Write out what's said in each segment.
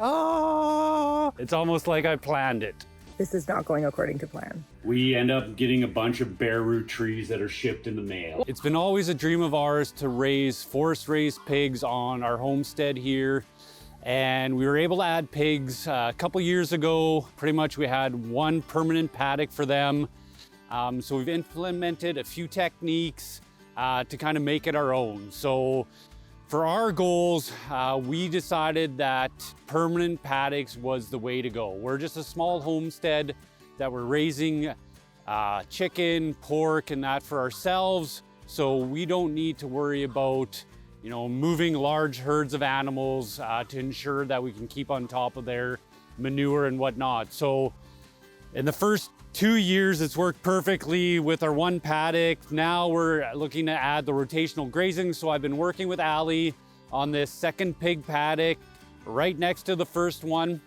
Ah! It's almost like I planned it. This is not going according to plan. We end up getting a bunch of bare root trees that are shipped in the mail. It's been always a dream of ours to raise forest-raised pigs on our homestead here. And we were able to add pigs a couple years ago. Pretty much we had one permanent paddock for them. So we've implemented a few techniques to kind of make it our own. So for our goals, we decided that permanent paddocks was the way to go. We're just a small homestead that we're raising chicken, pork, and that for ourselves. So we don't need to worry about, you know, moving large herds of animals to ensure that we can keep on top of their manure and whatnot. So in the first 2 years, it's worked perfectly with our one paddock. Now we're looking to add the rotational grazing. So I've been working with Ali on this second pig paddock right next to the first one.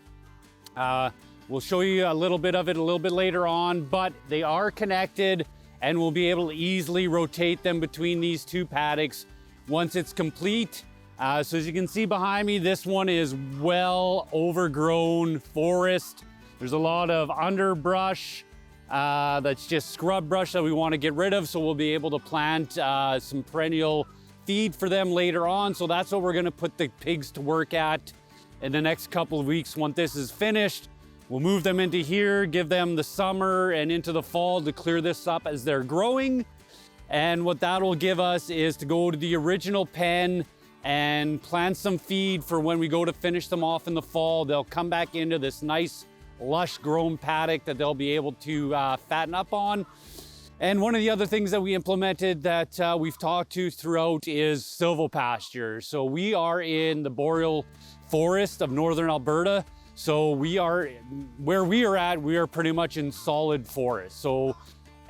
We'll show you a little bit of it a little bit later on, but they are connected and we'll be able to easily rotate them between these two paddocks once it's complete. So as you can see behind me, this one is well overgrown forest. There's a lot of underbrush that's just scrub brush that we want to get rid of. So we'll be able to plant some perennial feed for them later on. So that's what we're going to put the pigs to work at in the next couple of weeks. Once this is finished, we'll move them into here, give them the summer and into the fall to clear this up as they're growing. And what that will give us is to go to the original pen and plant some feed for when we go to finish them off in the fall. They'll come back into this nice lush grown paddock that they'll be able to fatten up on. And one of the other things that we implemented that we've talked to throughout is silvopasture. So we are in the Boreal forest of northern Alberta. So where we are at, we are pretty much in solid forest. So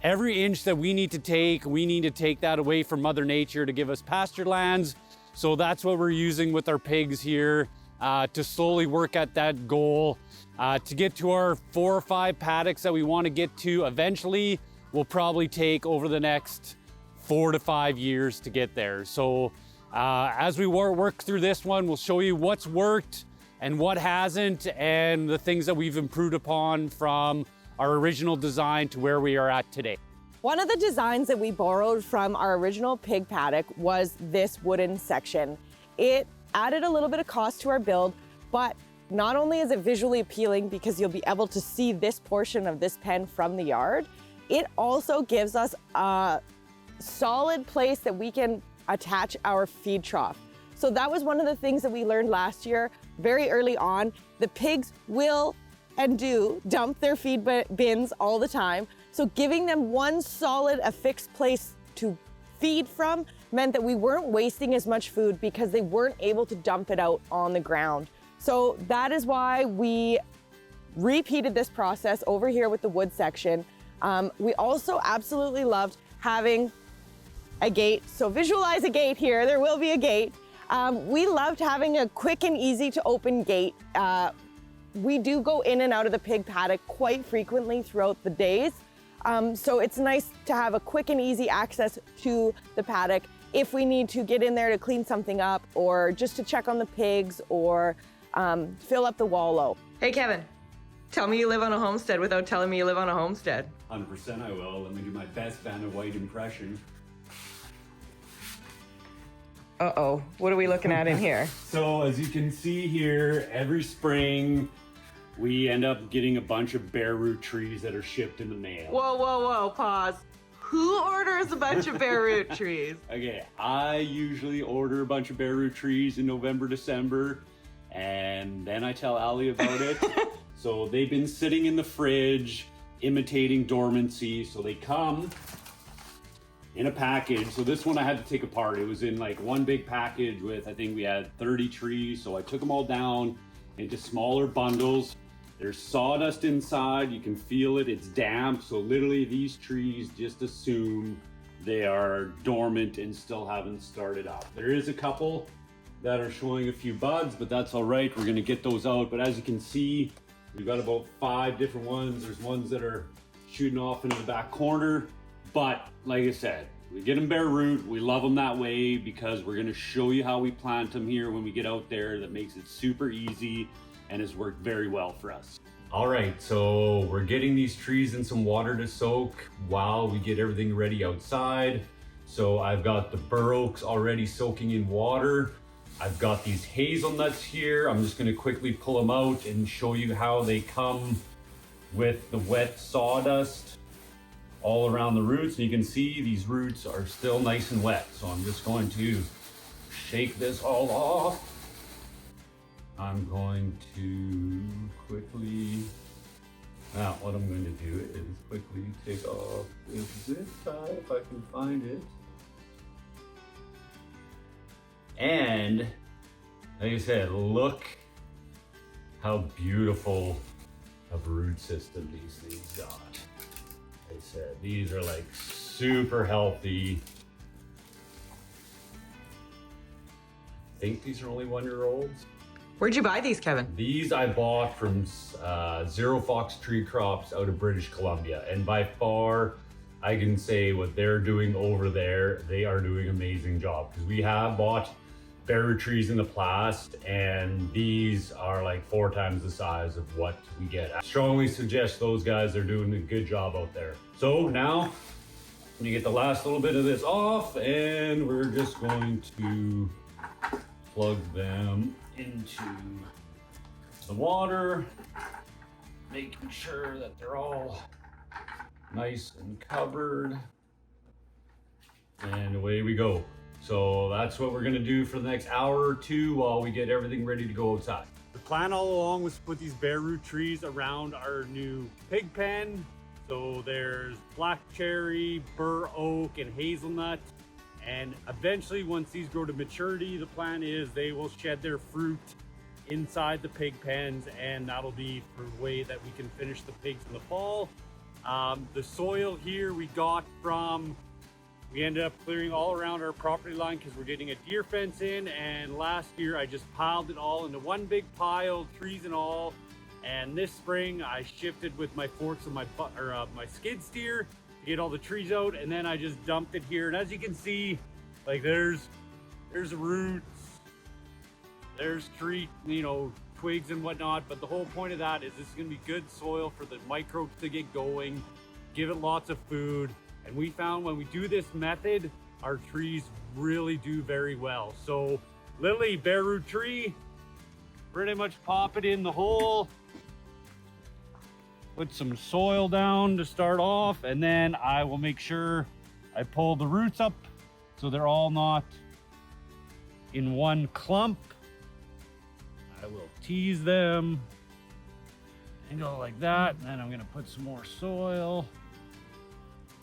every inch that we need to take that away from Mother Nature to give us pasture lands. So that's what we're using with our pigs here to slowly work at that goal. To get to our 4 or 5 paddocks that we want to get to eventually will probably take over the next 4 to 5 years to get there. So as we work through this one, we'll show you what's worked and what hasn't, and the things that we've improved upon from our original design to where we are at today. One of the designs that we borrowed from our original pig paddock was this wooden section. It added a little bit of cost to our build, but not only is it visually appealing because you'll be able to see this portion of this pen from the yard, it also gives us a solid place that we can attach our feed trough. So that was one of the things that we learned last year, very early on. The pigs will and do dump their feed bins all the time. So giving them one solid, affixed place to feed from meant that we weren't wasting as much food because they weren't able to dump it out on the ground. So that is why we repeated this process over here with the wood section. We also absolutely loved having a gate. So visualize a gate here, there will be a gate. We loved having a quick and easy to open gate. We do go in and out of the pig paddock quite frequently throughout the days. So it's nice to have a quick and easy access to the paddock if we need to get in there to clean something up or just to check on the pigs or fill up the wallow. Hey Kevin, tell me you live on a homestead without telling me you live on a homestead. 100% I will. Let me do my best Vanna White impression. Uh-oh, what are we looking at in here? So as you can see here, every spring we end up getting a bunch of bare root trees that are shipped in the mail. Whoa, whoa, whoa, pause. Who orders a bunch of bare root trees? Okay, I usually order a bunch of bare root trees in November, December, and then I tell Ali about it. So they've been sitting in the fridge, imitating dormancy. So they come in a package. So this one I had to take apart. It was in like one big package with, I think we had 30 trees. So I took them all down into smaller bundles. There's sawdust inside, you can feel it, it's damp. So literally these trees just assume they are dormant and still haven't started up. There is a couple that are showing a few buds, but that's all right. We're gonna get those out. But as you can see, we've got about 5 different ones. There's ones that are shooting off into the back corner. But like I said, we get them bare root. We love them that way because we're gonna show you how we plant them here when we get out there. That makes it super easy. and has worked very well for us. All right, so we're getting these trees in some water to soak while we get everything ready outside. So I've got the bur oaks already soaking in water. I've got these hazelnuts here. I'm just gonna quickly pull them out and show you how they come with the wet sawdust all around the roots. You can see these roots are still nice and wet. So I'm just going to shake this all off. I'm going to quickly, now what I'm going to do is quickly take off this zip tie if I can find it. And like I said, look how beautiful of a root system these things got. Like I said, these are like super healthy. I think these are only 1-year-olds. Where'd you buy these, Kevin? These I bought from Zero Fox Tree Crops out of British Columbia. And by far, I can say what they're doing over there, they are doing an amazing job. Because we have bought bare root trees in the past, and these are like 4 times the size of what we get. I strongly suggest those guys are doing a good job out there. So now, you get the last little bit of this off, and we're just going to plug them into the water, making sure that they're all nice and covered, and away we go. So that's what we're gonna do for the next hour or two while we get everything ready to go outside. The plan all along was to put these bare root trees around our new pig pen. So there's black cherry, bur oak, and hazelnut. And eventually, once these grow to maturity, the plan is they will shed their fruit inside the pig pens, and that'll be for the way that we can finish the pigs in the fall. The soil here we got from, we ended up clearing all around our property line because we're getting a deer fence in, and last year I just piled it all into one big pile, trees and all. And this spring I shifted with my forks and my skid steer to get all the trees out, and then I just dumped it here. And as you can see, like there's roots, there's tree, twigs and whatnot. But the whole point of that is this is gonna be good soil for the microbes to get going, give it lots of food. And we found when we do this method, our trees really do very well. So Lily, bare root tree, pretty much pop it in the hole. Put some soil down to start off, and then I will make sure I pull the roots up so they're all not in one clump. I will tease them and go like that. And then I'm gonna put some more soil.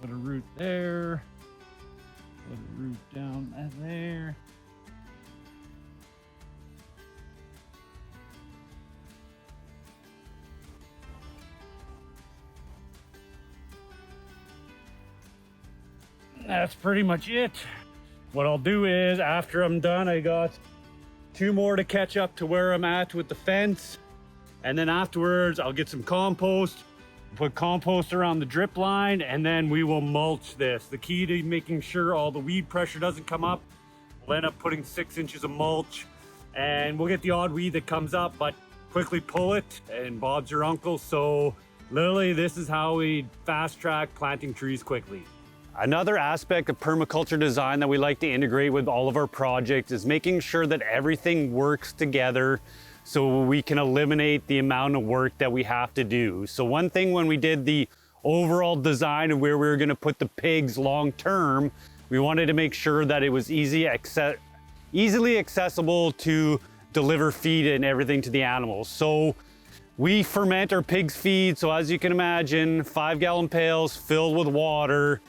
Put a root there. Put a root down there. That's pretty much it. What I'll do is, after I'm done, I got 2 more to catch up to where I'm at with the fence. And then afterwards, I'll get some compost, put compost around the drip line, and then we will mulch this. The key to making sure all the weed pressure doesn't come up, we'll end up putting 6 inches of mulch, and we'll get the odd weed that comes up, but quickly pull it, and Bob's your uncle. So literally, this is how we fast track planting trees quickly. Another aspect of permaculture design that we like to integrate with all of our projects is making sure that everything works together so we can eliminate the amount of work that we have to do. So one thing when we did the overall design of where we were gonna put the pigs long term, we wanted to make sure that it was easily accessible to deliver feed and everything to the animals. So we ferment our pigs' feed. So as you can imagine, 5-gallon pails filled with water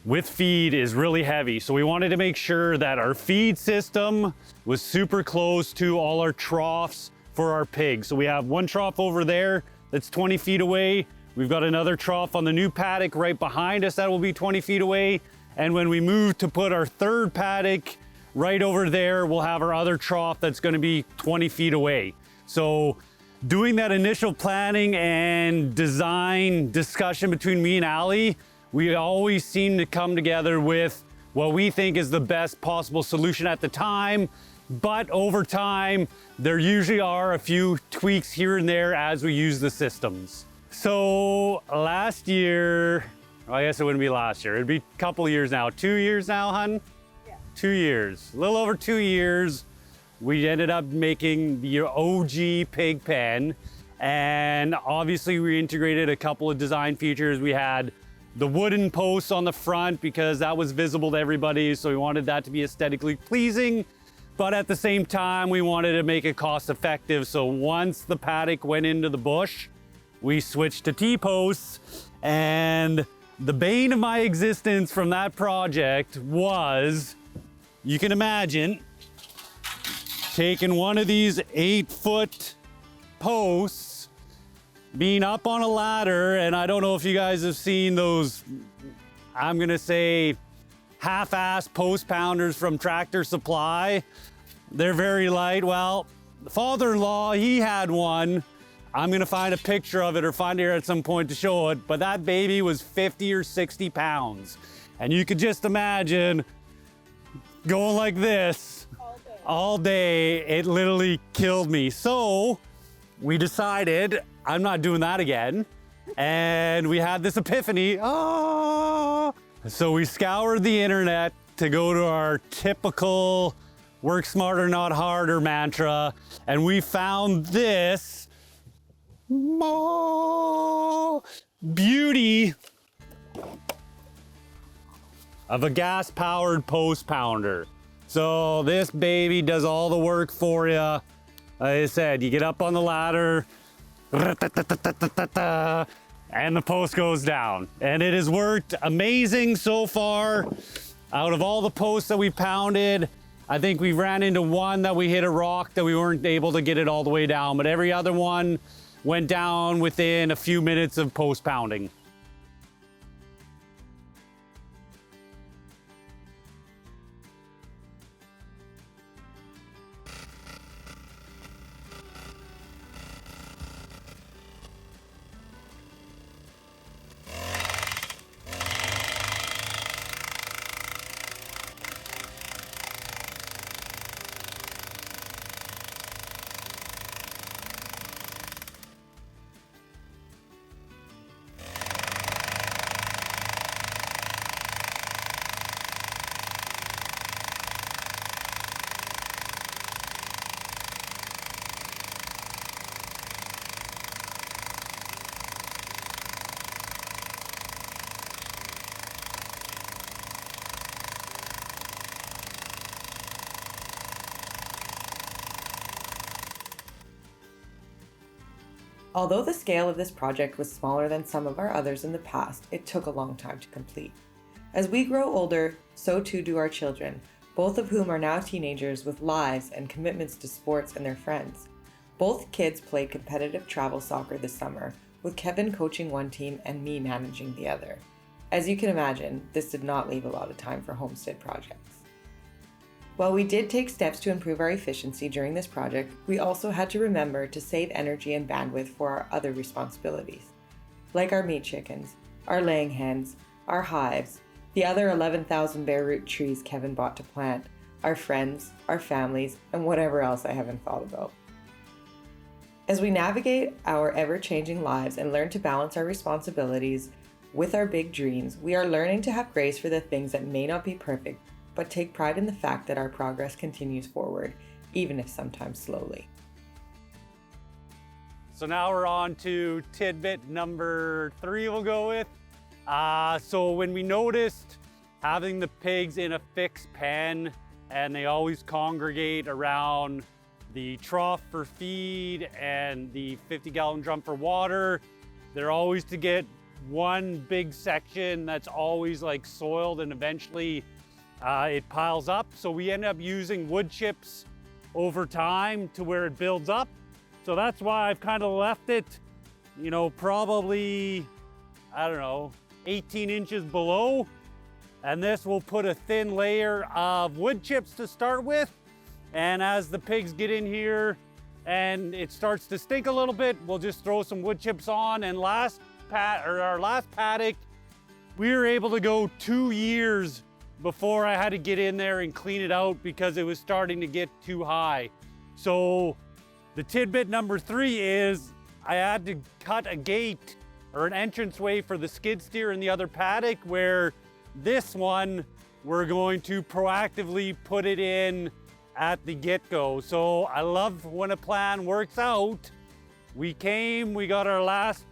with feed is really heavy. So we wanted to make sure that our feed system was super close to all our troughs for our pigs. So we have one trough over there that's 20 feet away. We've got another trough on the new paddock right behind us that will be 20 feet away. And when we move to put our third paddock right over there, we'll have our other trough that's gonna be 20 feet away. So doing that initial planning and design discussion between me and Ali, we always seem to come together with what we think is the best possible solution at the time. But over time, there usually are a few tweaks here and there as we use the systems. So last year, well, I guess it wouldn't be last year, it'd be a couple years now. 2 years now, hun? Yeah. 2 years, a little over 2 years. We ended up making the OG pig pen. And obviously we integrated a couple of design features. We had the wooden posts on the front because that was visible to everybody. So we wanted that to be aesthetically pleasing. But at the same time, we wanted to make it cost effective. So once the paddock went into the bush, we switched to T-posts. And the bane of my existence from that project was, you can imagine, taking one of these 8-foot posts, being up on a ladder, and I don't know if you guys have seen those, I'm gonna say, half-ass post pounders from Tractor Supply. They're very light. Well, the father-in-law, he had one. I'm gonna find a picture of it or find it here at some point to show it, but that baby was 50 or 60 pounds. And you could just imagine going like this all day. It literally killed me. So we decided I'm not doing that again. And we had this epiphany. Oh! So we scoured the internet to go to our typical work smarter, not harder mantra. And we found this beauty of a gas-powered post pounder. So this baby does all the work for you. Like I said, you get up on the ladder, and the post goes down. And it has worked amazing so far. Out of all the posts that we pounded, I think we ran into one that we hit a rock that we weren't able to get it all the way down, but every other one went down within a few minutes of post pounding. Although the scale of this project was smaller than some of our others in the past, it took a long time to complete. As we grow older, so too do our children, both of whom are now teenagers with lives and commitments to sports and their friends. Both kids played competitive travel soccer this summer, with Kevin coaching one team and me managing the other. As you can imagine, this did not leave a lot of time for homestead projects. While we did take steps to improve our efficiency during this project, we also had to remember to save energy and bandwidth for our other responsibilities, like our meat chickens, our laying hens, our hives, the other 11,000 bare root trees Kevin bought to plant, our friends, our families, and whatever else I haven't thought about. As we navigate our ever-changing lives and learn to balance our responsibilities with our big dreams, we are learning to have grace for the things that may not be perfect, but take pride in the fact that our progress continues forward, even if sometimes slowly. So now we're on to tidbit number 3 we'll go with. So when we noticed having the pigs in a fixed pen and they always congregate around the trough for feed and the 50-gallon drum for water, they're always to get one big section that's always like soiled and eventually it piles up. So we end up using wood chips over time to where it builds up. So that's why I've kind of left it, you know, probably, I don't know, 18 inches below. And this will put a thin layer of wood chips to start with. And as the pigs get in here and it starts to stink a little bit, we'll just throw some wood chips on. And our last paddock, we were able to go 2 years before I had to get in there and clean it out because it was starting to get too high. So the tidbit number 3 is I had to cut a gate or an entranceway for the skid steer in the other paddock, where this one, we're going to proactively put it in at the get-go. So I love when a plan works out. We got our last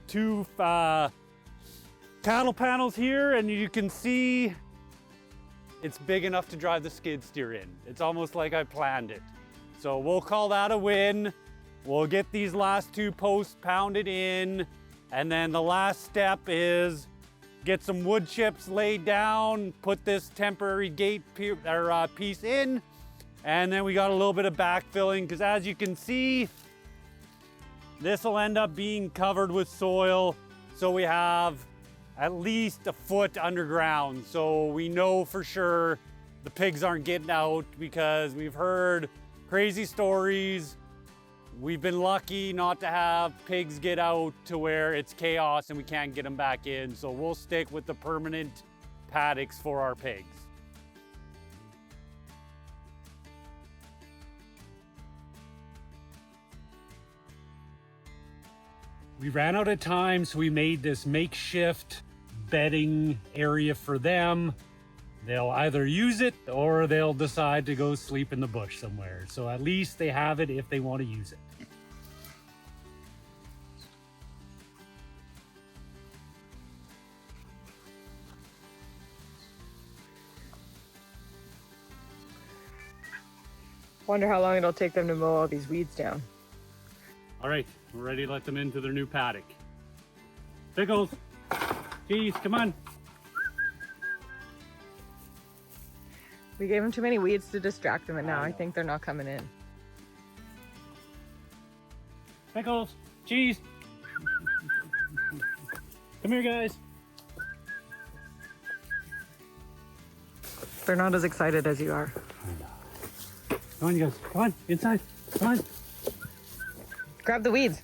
2 cattle panels here, and you can see it's big enough to drive the skid steer in. It's almost like I planned it. So we'll call that a win. We'll get these last 2 posts pounded in, and then the last step is get some wood chips laid down, put this temporary gate piece in, and then we got a little bit of backfilling, because as you can see, this will end up being covered with soil. So we have at least a foot underground. So we know for sure the pigs aren't getting out, because we've heard crazy stories. We've been lucky not to have pigs get out to where it's chaos and we can't get them back in. So we'll stick with the permanent paddocks for our pigs. We ran out of time, so we made this makeshift bedding area for them. They'll either use it or they'll decide to go sleep in the bush somewhere. So at least they have it if they want to use it. Wonder how long it'll take them to mow all these weeds down. All right, we're ready to let them into their new paddock. Pickles, geez, come on. We gave them too many weeds to distract them, and now I think they're not coming in. Pickles, cheese. Come here, guys. They're not as excited as you are. Come on, you guys. Come on, inside. Come on. Grab the weeds.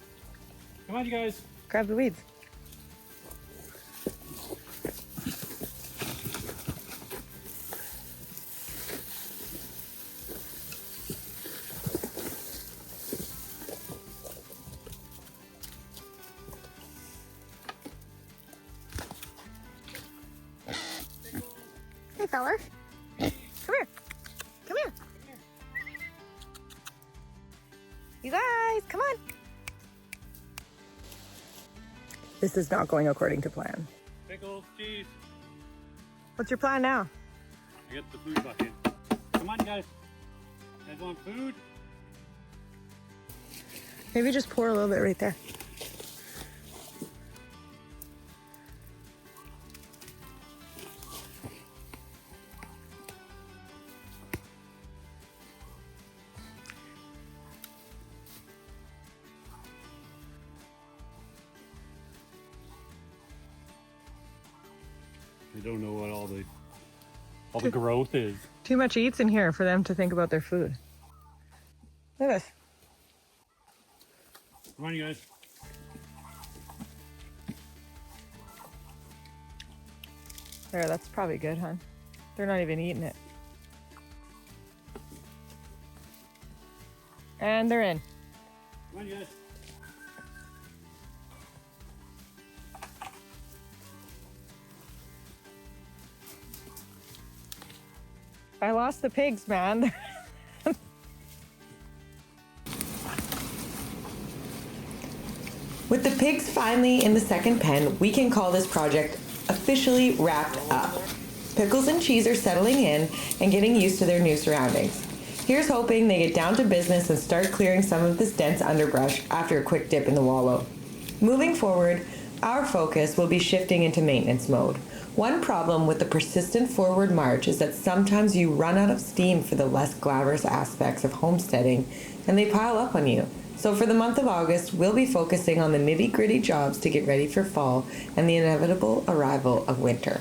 Come on, you guys. Grab the weeds. Hey, fella. Come here. Come here. You guys, come on. This is not going according to plan. Pickles, cheese. What's your plan now? I got the food bucket. Come on, you guys. You guys want food? Maybe just pour a little bit right there. I don't know what all the growth is. Too much eats in here for them to think about their food. Look at this. Come on, you guys. There, that's probably good, huh? They're not even eating it. And they're in. Come on, you guys. I lost the pigs, man. With the pigs finally in the second pen, we can call this project officially wrapped up. Pickles and Cheese are settling in and getting used to their new surroundings. Here's hoping they get down to business and start clearing some of this dense underbrush after a quick dip in the wallow. Moving forward, our focus will be shifting into maintenance mode. One problem with the persistent forward march is that sometimes you run out of steam for the less glamorous aspects of homesteading, and they pile up on you. So for the month of August, we'll be focusing on the nitty-gritty jobs to get ready for fall and the inevitable arrival of winter.